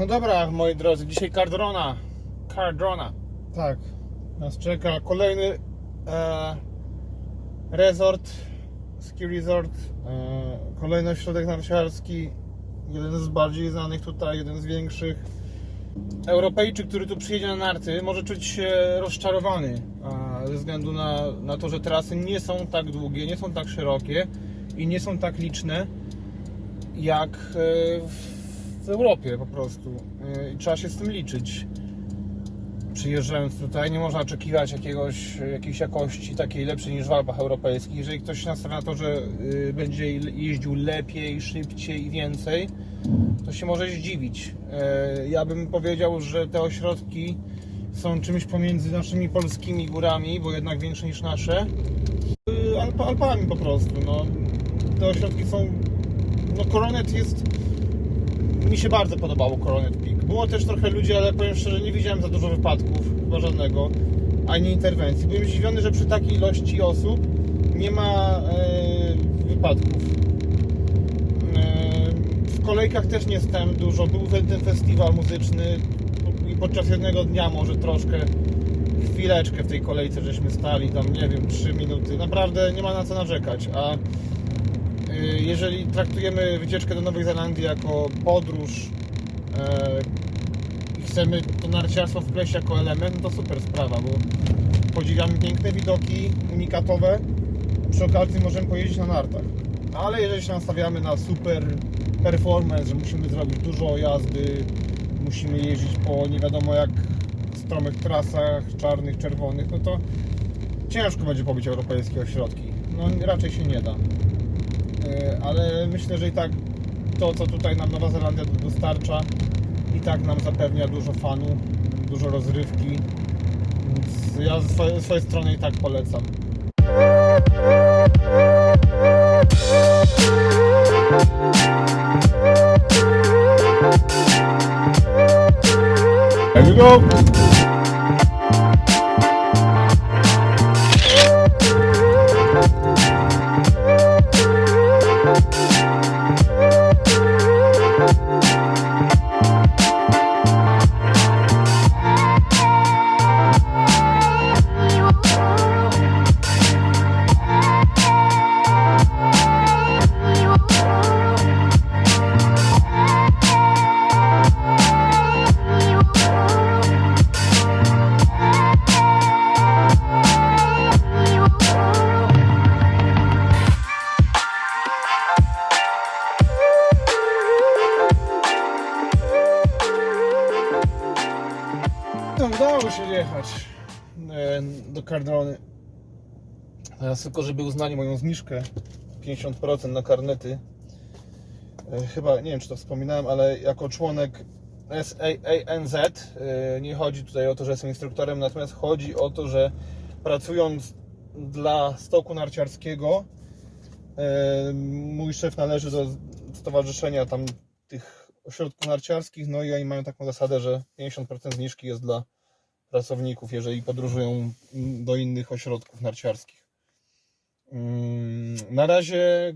No dobra, moi drodzy, dzisiaj Cardrona. Tak, nas czeka kolejny resort, ski resort, kolejny ośrodek narciarski, jeden z bardziej znanych tutaj, jeden z większych. Europejczyk, który tu przyjedzie na narty, może czuć się rozczarowany ze względu na to, że trasy nie są tak długie, nie są tak szerokie i nie są tak liczne jak w Europie po prostu. I trzeba się z tym liczyć. Przyjeżdżając tutaj nie można oczekiwać jakiejś jakości takiej lepszej niż w Alpach europejskich. Jeżeli ktoś się nastawia na to, że będzie jeździł lepiej, szybciej i więcej, to się może zdziwić. Ja bym powiedział, że te ośrodki są czymś pomiędzy naszymi polskimi górami, bo jednak większe niż nasze, Alpami po prostu. No, te ośrodki są... No Coronet jest... Mi się bardzo podobało Coronet Peak. Było też trochę ludzi, ale powiem szczerze, nie widziałem za dużo wypadków, chyba żadnego, ani interwencji. Byłem zdziwiony, że przy takiej ilości osób nie ma wypadków. W kolejkach też nie stałem dużo. Był ten festiwal muzyczny i podczas jednego dnia może troszkę, chwileczkę w tej kolejce żeśmy stali, tam nie wiem, 3 minuty. Naprawdę nie ma na co narzekać. A jeżeli traktujemy wycieczkę do Nowej Zelandii jako podróż i chcemy to narciarstwo wpleść jako element, no to super sprawa, bo podziwiamy piękne widoki unikatowe, przy okazji możemy pojeździć na nartach. Ale jeżeli się nastawiamy na super performance, że musimy zrobić dużo jazdy, musimy jeździć po nie wiadomo jak stromych trasach, czarnych, czerwonych, no to ciężko będzie pobić europejskie ośrodki. No raczej się nie da. Ale myślę, że i tak to, co tutaj nam Nowa Zelandia dostarcza, i tak nam zapewnia dużo fanu, dużo rozrywki, więc ja ze swojej strony i tak polecam. Here we go! Udało się jechać do Cardrony. Teraz tylko, żeby uznali moją zniżkę 50% na karnety. Chyba, nie wiem czy to wspominałem, ale jako członek SAANZ nie chodzi tutaj o to, że jestem instruktorem, natomiast chodzi o to, że pracując dla stoku narciarskiego mój szef należy do stowarzyszenia tam tych ośrodków narciarskich, no i oni mają taką zasadę, że 50% zniżki jest dla pracowników, jeżeli podróżują do innych ośrodków narciarskich. Na razie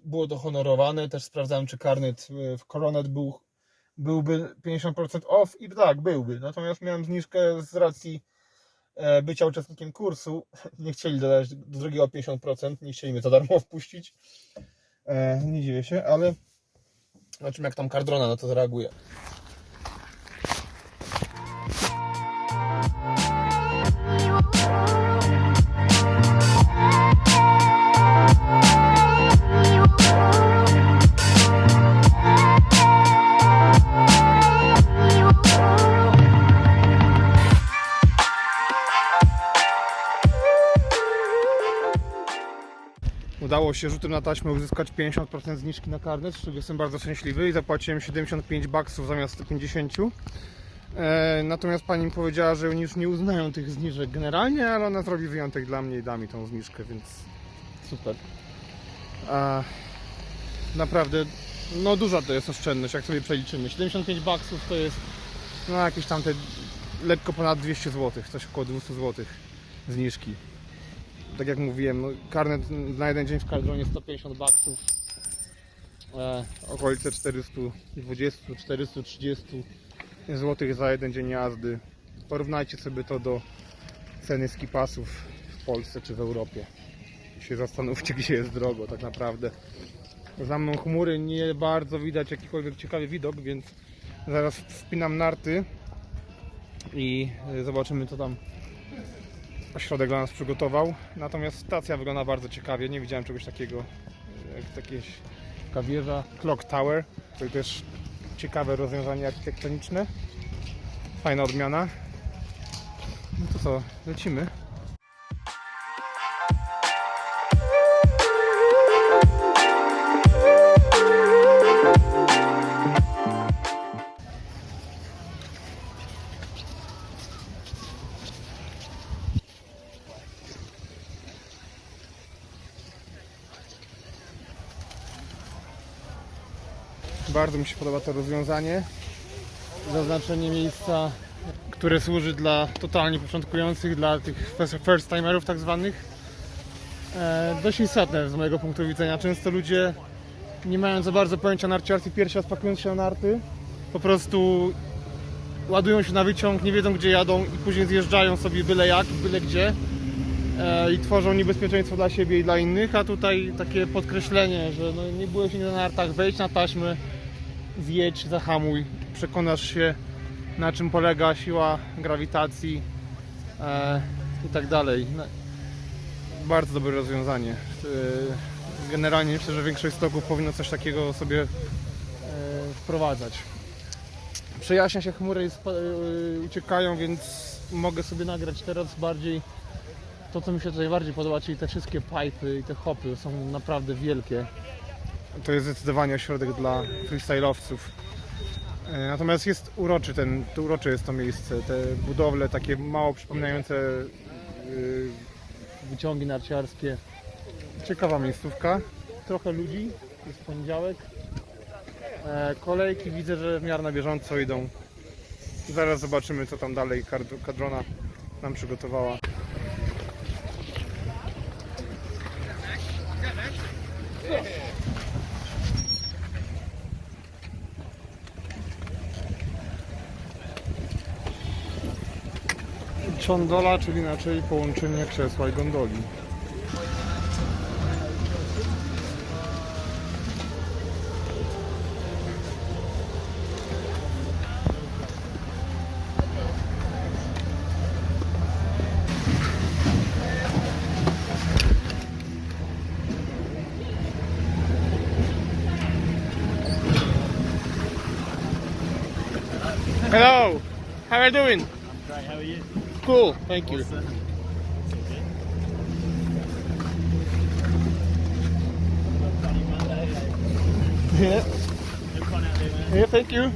było to honorowane, też sprawdzałem, czy karnet w Coronet byłby 50% off i tak, byłby. Natomiast miałem zniżkę z racji bycia uczestnikiem kursu. Nie chcieli dodać do drugiego 50%, nie chcieli mnie za darmo wpuścić. Nie dziwię się, ale zobaczymy jak tam Cardrona na to zareaguje. Udało się rzutem na taśmę uzyskać 50% zniżki na karnet, z czego jestem bardzo szczęśliwy i zapłaciłem 75 baksów zamiast 50. Natomiast pani mi powiedziała, że oni już nie uznają tych zniżek generalnie, ale ona zrobi wyjątek dla mnie i da mi tą zniżkę, więc super. Naprawdę, no duża to jest oszczędność, jak sobie przeliczymy. 75 baksów to jest no jakieś tam te lekko ponad 200 zł, coś około 200 zł zniżki. Tak jak mówiłem, no, karnet na jeden dzień w Cardronie 150 baksów. okolice 420-430 zł za jeden dzień jazdy. Porównajcie sobie to do ceny skipasów w Polsce czy w Europie. I się zastanówcie, gdzie jest drogo tak naprawdę. Za mną chmury, nie bardzo widać jakikolwiek ciekawy widok, więc zaraz wspinam narty i zobaczymy, co tam ośrodek dla nas przygotował. Natomiast stacja wygląda bardzo ciekawie, nie widziałem czegoś takiego jak taka wieża Clock Tower. To też ciekawe rozwiązanie architektoniczne, fajna odmiana. No to co, lecimy. Bardzo mi się podoba to rozwiązanie. Zaznaczenie miejsca, które służy dla totalnie początkujących, dla tych first timerów tak zwanych. Dość istotne z mojego punktu widzenia. Często ludzie, nie mając za bardzo pojęcia narciarstwa, pierwszy raz pakując się na narty, po prostu ładują się na wyciąg, nie wiedzą gdzie jadą i później zjeżdżają sobie byle jak, byle gdzie i tworzą niebezpieczeństwo dla siebie i dla innych, a tutaj takie podkreślenie, że no nie byłeś nigdy na nartach, wejdź na taśmę, zjedź, zahamuj, przekonasz się, na czym polega siła grawitacji i tak dalej. Bardzo dobre rozwiązanie. Generalnie myślę, że większość stoków powinno coś takiego sobie wprowadzać. Przejaśnia się chmury i uciekają, więc mogę sobie nagrać teraz bardziej to, co mi się tutaj bardziej podoba, czyli te wszystkie pipy i te hopy są naprawdę wielkie. To jest zdecydowanie ośrodek dla freestyle'owców. Natomiast jest urocze jest to miejsce. Te budowle takie mało przypominające wyciągi narciarskie. Ciekawa miejscówka. Trochę ludzi, jest poniedziałek. Kolejki widzę, że w miarę na bieżąco idą. Zaraz zobaczymy, co tam dalej kadrona nam przygotowała. Gondola, czyli inaczej połączenie krzesła i gondoli. Hello, how are you doing? Right, how are you? Cool, thank you. Yeah. Yeah, thank you.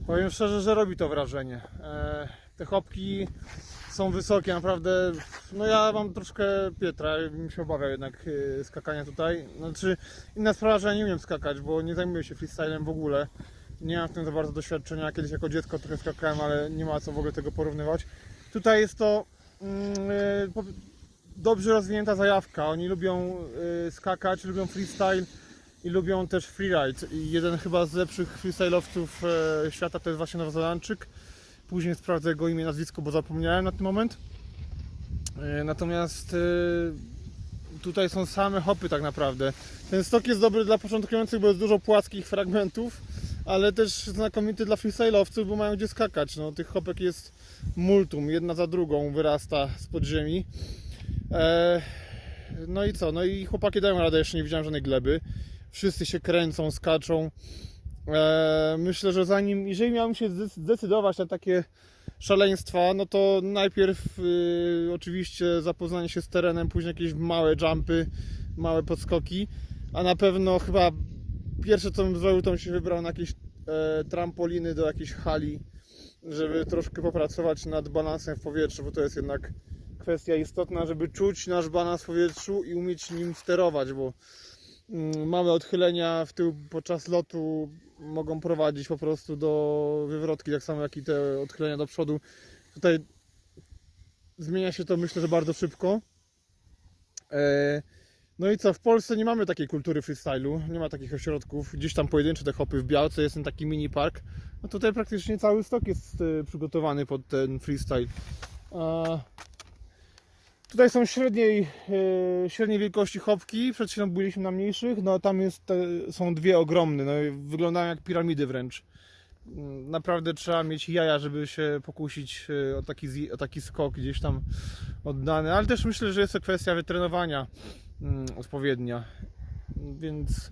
Powiem szczerze, że robi to wrażenie. Te chopki są wysokie, naprawdę. No ja mam troszkę Pietra, bym się obawiał jednak skakania tutaj. Znaczy, inna sprawa, że ja nie umiem skakać, bo nie zajmuję się freestylem w ogóle. Nie mam w tym za bardzo doświadczenia. Kiedyś jako dziecko trochę skakałem, ale nie ma co w ogóle tego porównywać. Tutaj jest to dobrze rozwinięta zajawka. Oni lubią skakać, lubią freestyle i lubią też freeride. I jeden chyba z lepszych freestylowców świata to jest właśnie Nowozelandczyk. Później sprawdzę jego imię, nazwisko, bo zapomniałem na ten moment. Natomiast tutaj są same hopy tak naprawdę. Ten stok jest dobry dla początkujących, bo jest dużo płaskich fragmentów, ale też znakomity dla freestylowców, bo mają gdzie skakać. No, tych hopek jest multum, jedna za drugą wyrasta z podziemi. No i co? No i chłopaki dają radę, jeszcze nie widziałem żadnej gleby. Wszyscy się kręcą, skaczą. Myślę, że jeżeli miałem się zdecydować na takie szaleństwa, no to najpierw oczywiście zapoznanie się z terenem, później jakieś małe jumpy, małe podskoki, a na pewno chyba pierwsze co bym zrobił, to bym się wybrał na jakieś trampoliny do jakiejś hali, żeby troszkę popracować nad balansem w powietrzu, bo to jest jednak kwestia istotna, żeby czuć nasz balans w powietrzu i umieć nim sterować, bo małe odchylenia w tył podczas lotu mogą prowadzić po prostu do wywrotki, tak samo jak i te odchylenia do przodu. Tutaj zmienia się to, myślę, że bardzo szybko. No i co, w Polsce nie mamy takiej kultury freestylu, nie ma takich ośrodków, gdzieś tam pojedyncze te hopy w Białce, jest ten taki mini park. No tutaj praktycznie cały stok jest przygotowany pod ten freestyle. Tutaj są średniej wielkości chopki, przed chwilą byliśmy na mniejszych, no tam są dwie ogromne, no wyglądają jak piramidy wręcz. Naprawdę trzeba mieć jaja, żeby się pokusić o taki skok gdzieś tam oddany, ale też myślę, że jest to kwestia wytrenowania odpowiednia, więc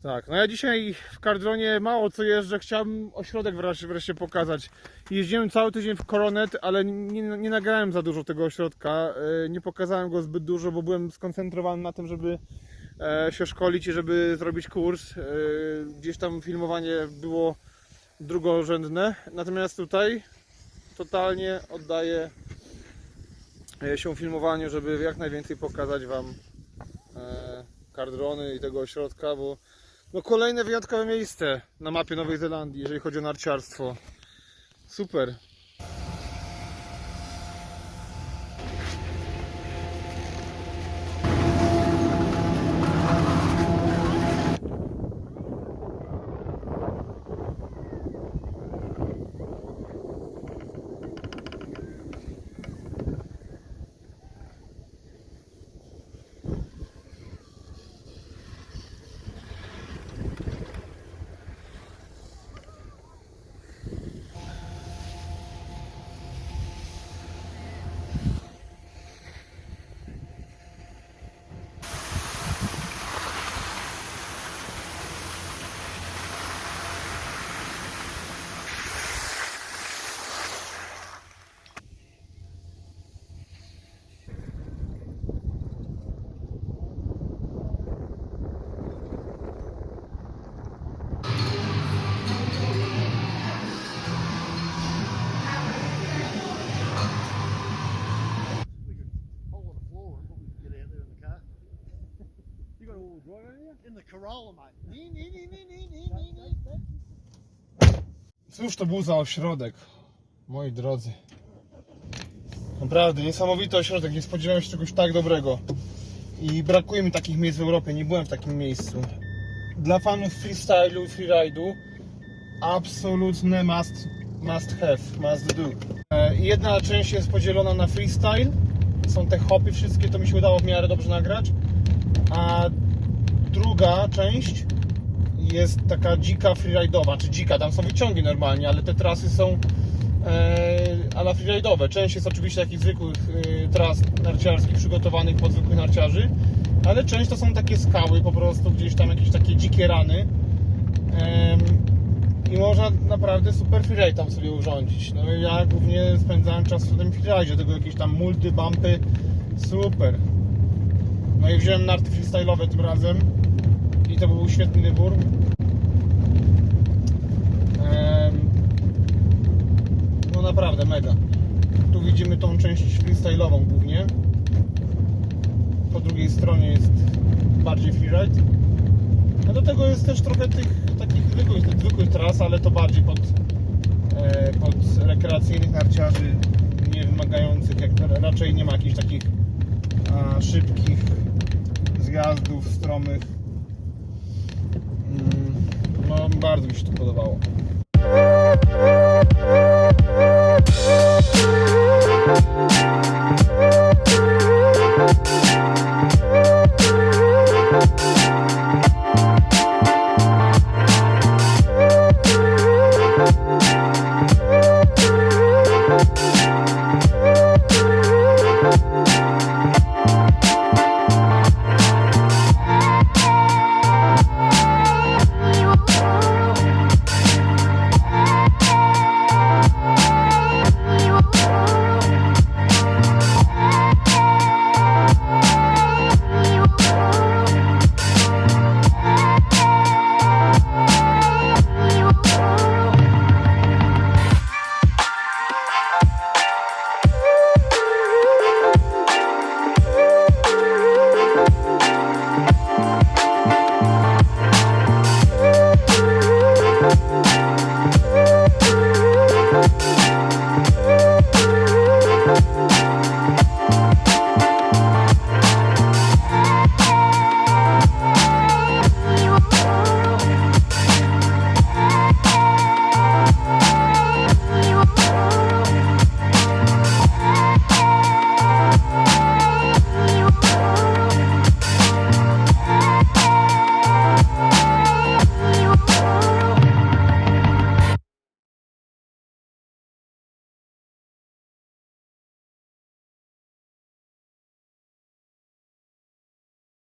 tak. No ja dzisiaj w Cardronie mało co jeżdżę, chciałem ośrodek wreszcie pokazać. Jeździłem cały tydzień w Coronet, ale nie nagrałem za dużo tego ośrodka, nie pokazałem go zbyt dużo, bo byłem skoncentrowany na tym, żeby się szkolić i żeby zrobić kurs. Gdzieś tam filmowanie było drugorzędne, natomiast tutaj totalnie oddaję się filmowaniu, żeby jak najwięcej pokazać Wam Cardrony i tego ośrodka, bo no kolejne wyjątkowe miejsce na mapie Nowej Zelandii, jeżeli chodzi o narciarstwo. Super. In the Corolla, mate. Cóż to był za ośrodek, moi drodzy. Naprawdę niesamowity ośrodek, nie spodziewałem się czegoś tak dobrego. I brakuje mi takich miejsc w Europie, nie byłem w takim miejscu. Dla fanów freestylu i freeride'u absolutny must have, must do. Jedna część jest podzielona na freestyle, są te hopy wszystkie, to mi się udało w miarę dobrze nagrać. A druga część jest taka dzika freeride'owa, czy dzika, tam są wyciągi normalnie, ale te trasy są ala freeride'owe. Część jest oczywiście takich zwykłych tras narciarskich przygotowanych pod zwykłych narciarzy, ale część to są takie skały, po prostu gdzieś tam jakieś takie dzikie rany i można naprawdę super freeride tam sobie urządzić. No ja głównie spędzałem czas w tym freeride'zie, do tego jakieś tam multy, bumpy, super. No i wziąłem narty freestyle'owe tym razem i to był świetny wybór. no naprawdę mega. Tu widzimy tą część freestyle'ową głównie. Po drugiej stronie jest bardziej freeride. A do tego jest też trochę tych takich zwykłych tras, ale to bardziej pod rekreacyjnych narciarzy, nie wymagających, raczej nie ma jakichś takich szybkich zjazdów stromych. No bardzo mi się to podobało.